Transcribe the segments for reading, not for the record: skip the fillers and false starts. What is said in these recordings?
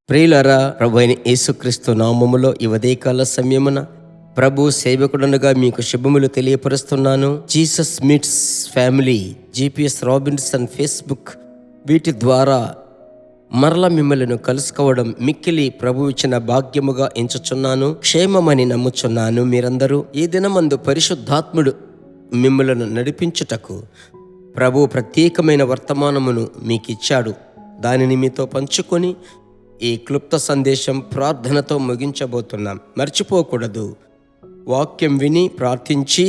ప్రియులారా, ప్రభు అయిన యేసుక్రీస్తు నామములో ఈ ఉదయకాల సమయమున ప్రభు సేవకుడనుగా మీకు శుభములు తెలియపరుస్తున్నాను. Jesus meets family, GPS Robinson Facebook, వీటి ద్వారా మరల మిమ్మల్ని కలుసుకోవడం మిక్కిలి ప్రభు ఇచ్చిన భాగ్యముగా ఎంచుచున్నాను. క్షేమమని నమ్ముచున్నాను. మీరందరూ ఈ దినమందు పరిశుద్ధాత్ముడు మిమ్మలను నడిపించుటకు ప్రభు ప్రత్యేకమైన వర్తమానమును మీకు ఇచ్చాడు. దానిని మీతో పంచుకొని ఈ క్లుప్త సందేశం ప్రార్థనతో ముగించబోతున్నాం. మర్చిపోకూడదు, వాక్యం విని ప్రార్థించి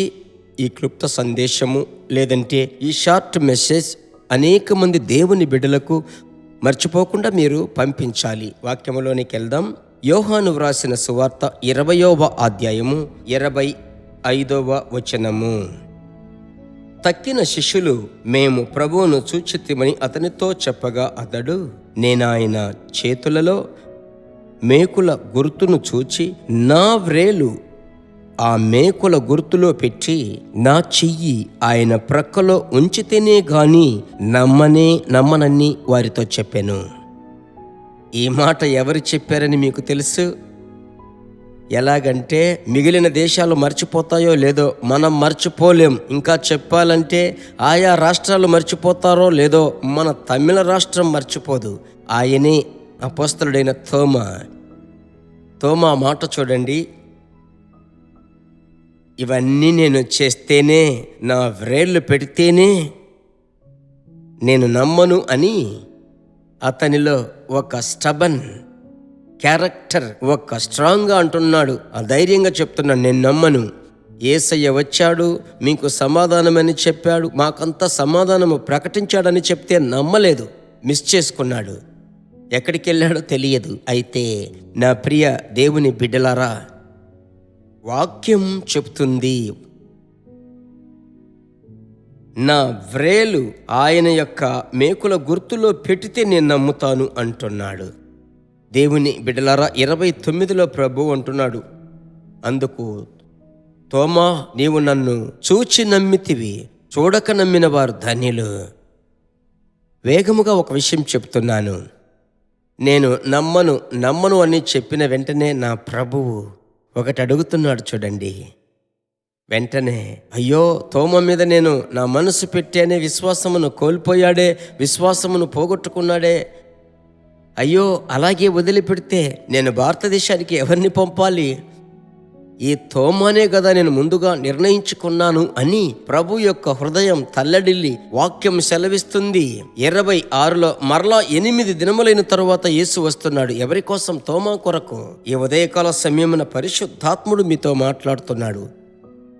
ఈ క్లుప్త సందేశము లేదంటే ఈ షార్ట్ మెసేజ్ అనేక మంది దేవుని బిడ్డలకు మర్చిపోకుండా మీరు పంపించాలి. వాక్యములోనికి వెళ్దాం. యోహాను వ్రాసిన సువార్త 20వ అధ్యాయము 25వ వచనము. తక్కిన శిష్యులు మేము ప్రభువును చూచితిమని అతనితో చెప్పగా అతడు, నేనాయన చేతులలో మేకుల గుర్తును చూచి నా వ్రేలు ఆ మేకుల గుర్తులో పెట్టి నా చెయ్యి ఆయన ప్రక్కలో ఉంచితేనే గాని నమ్మనని వారితో చెప్పాను. ఈ మాట ఎవరు చెప్పారని మీకు తెలుసు. ఎలాగంటే మిగిలిన దేశాలు మర్చిపోతాయో లేదో మనం మర్చిపోలేం. ఇంకా చెప్పాలంటే ఆయా రాష్ట్రాలు మర్చిపోతారో లేదో మన తమిళ రాష్ట్రం మర్చిపోదు. ఆయనే అపోస్తలుడైన తోమా మాట చూడండి. ఇవన్నీ నేను చేస్తేనే, నా వ్రేళ్ళు పెడితేనే నేను నమ్మను అని అతనిలో ఒక స్టబన్ క్యారెక్టర్, ఒక స్ట్రాంగ్గా అంటున్నాడు. ఆ ధైర్యంగా చెప్తున్నాడు, నేను నమ్మను. యేసయ్య వచ్చాడు, మీకు సమాధానమని చెప్పాడు, మాకంతా సమాధానము ప్రకటించాడని చెప్తే నమ్మలేదు, మిస్ చేసుకున్నాడు. ఎక్కడికి వెళ్ళాడో తెలియదు. అయితే నా ప్రియ దేవుని బిడ్డలారా, వాక్యం చెప్తుంది, నా వ్రేలు ఆయన యొక్క మేకుల గుర్తులో పెడితే నేను నమ్ముతాను అంటున్నాడు. దేవుని బిడ్డలారా, 29లో ప్రభు అంటున్నాడు, అందుకు తోమా, నీవు నన్ను చూచి నమ్మితివి, చూడక నమ్మిన వారు ధన్యులు. వేగముగా ఒక విషయం చెప్తున్నాను. నేను నమ్మను అని చెప్పిన వెంటనే నా ప్రభువు ఒకటి అడుగుతున్నాడు చూడండి. వెంటనే, అయ్యో తోమ మీద నేను నా మనసు పెట్టానే, విశ్వాసమును కోల్పోయాడే, విశ్వాసమును పోగొట్టుకున్నాడే, అయ్యో అలాగే వదిలిపెడితే నేను భారతదేశానికి ఎవరిని పంపాలి? ఈ తోమానే కదా నేను ముందుగా నిర్ణయించుకున్నాను అని ప్రభు యొక్క హృదయం తల్లడిల్లి వాక్యం సెలవిస్తుంది. 26లో మరలా 8 దినములైన తరువాత యేసు వస్తున్నాడు. ఎవరి కోసం? తోమా కొరకు. ఈ ఉదయకాల సమయమున పరిశుద్ధాత్ముడు మీతో మాట్లాడుతున్నాడు.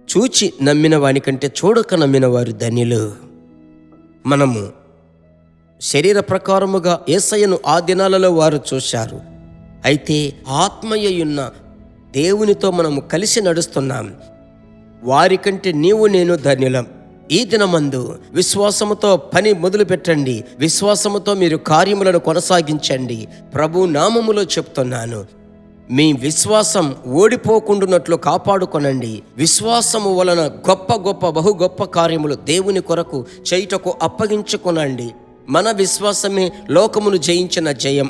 చూచి నమ్మిన వానికంటే చూడక నమ్మిన వారు ధన్యులు. మనము శరీర ప్రకారముగా యేసయ్యను ఆ దినాలలో వారు చూశారు. అయితే ఆత్మయ్యున్న దేవునితో మనము కలిసి నడుస్తున్నాం. వారికంటే నీవు నేను ధన్యులం. ఈ దినమందు విశ్వాసముతో పని మొదలు పెట్టండి. విశ్వాసముతో మీరు కార్యములను కొనసాగించండి. ప్రభు నామములో చెప్తున్నాను, మీ విశ్వాసం ఓడిపోకుండానట్లు కాపాడుకొనండి. విశ్వాసము వలన బహు గొప్ప కార్యములు దేవుని కొరకు చేయుటకు అప్పగించుకొనండి. మన విశ్వాసమే లోకమును జయించిన జయం.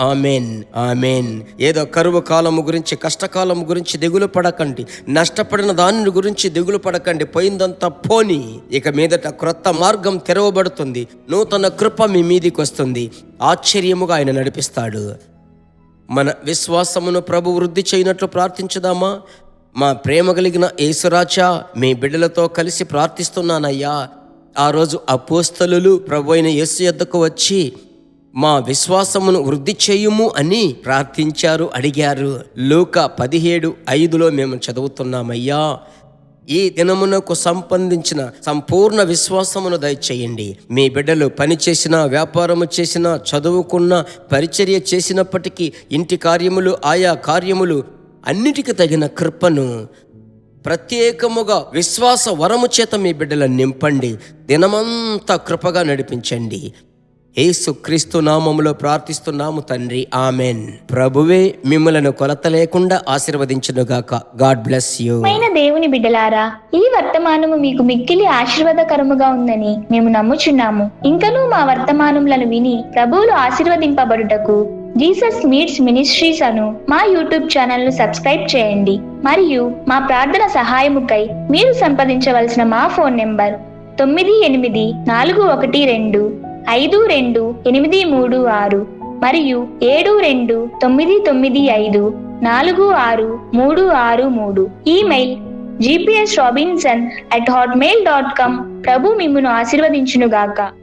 Amen, amen. ఏదో కరువు కాలము గురించి, కష్టకాలము గురించి దిగులు పడకండి. నష్టపడిన దాని గురించి దిగులు పడకండి. పోయిందంతా పోని. ఇక మీదట క్రొత్త మార్గం తెరవబడుతుంది. నూతన కృప మీ మీదికి వస్తుంది. ఆశ్చర్యముగా ఆయన నడిపిస్తాడు. మన విశ్వాసమును ప్రభు వృద్ధి చేయనట్లు ప్రార్థించుదామా? మా ప్రేమ కలిగిన యేసురాజా, మీ బిడ్డలతో కలిసి ప్రార్థిస్తున్నానయ్యా. ఆ రోజు అపోస్తలులు ప్రభు అయిన యేసు యొద్దకు వచ్చి మా విశ్వాసమును వృద్ధి చేయుము అని ప్రార్థించారు, అడిగారు. లూకా 17:5లో మేము చదువుతున్నామయ్యా, ఈ దినమునకు సంబంధించిన సంపూర్ణ విశ్వాసమును దయచేయండి. మీ బిడ్డలు పని చేసినా, వ్యాపారము చేసినా, చదువుకున్నా, పరిచర్య చేసినప్పటికీ ఇంటి కార్యములు, ఆయా కార్యములు అన్నిటికీ తగిన కృపను ప్రత్యేకముగా విశ్వాస వరము చేత మీ బిడ్డలను నింపండి. దినమంతా కృపగా నడిపించండి. యేసుక్రీస్తు నామములో ప్రార్థిస్తున్నాము తండ్రి, ఆమెన్. ప్రభువే మిమ్మలను కొలత లేకుండా ఆశీర్వదించునుగాక. God bless you. దేవుని బిడ్డలారా, ఈ వర్తమానము మీకు మిక్కిలి ఆశీర్వాదకరముగా ఉందని మేము నమ్ముచున్నాము. ఇంకనూ మా వర్తమానములను విని ప్రభువులు ఆశీర్వదింపబడుటకు జీసస్ మీట్స్ మినిస్ట్రీస్ అను మా యూట్యూబ్ ఛానల్ ను సబ్స్క్రైబ్ చేయండి. మరియు మా ప్రార్థన సహాయముకై మీరు సంప్రదించవలసిన మా ఫోన్ నెంబర్ 9841252836 మరియు 7299546363. Email gpsrobinson@hotmail.com. ప్రభు మిమ్మును ఆశీర్వదించునుగాక.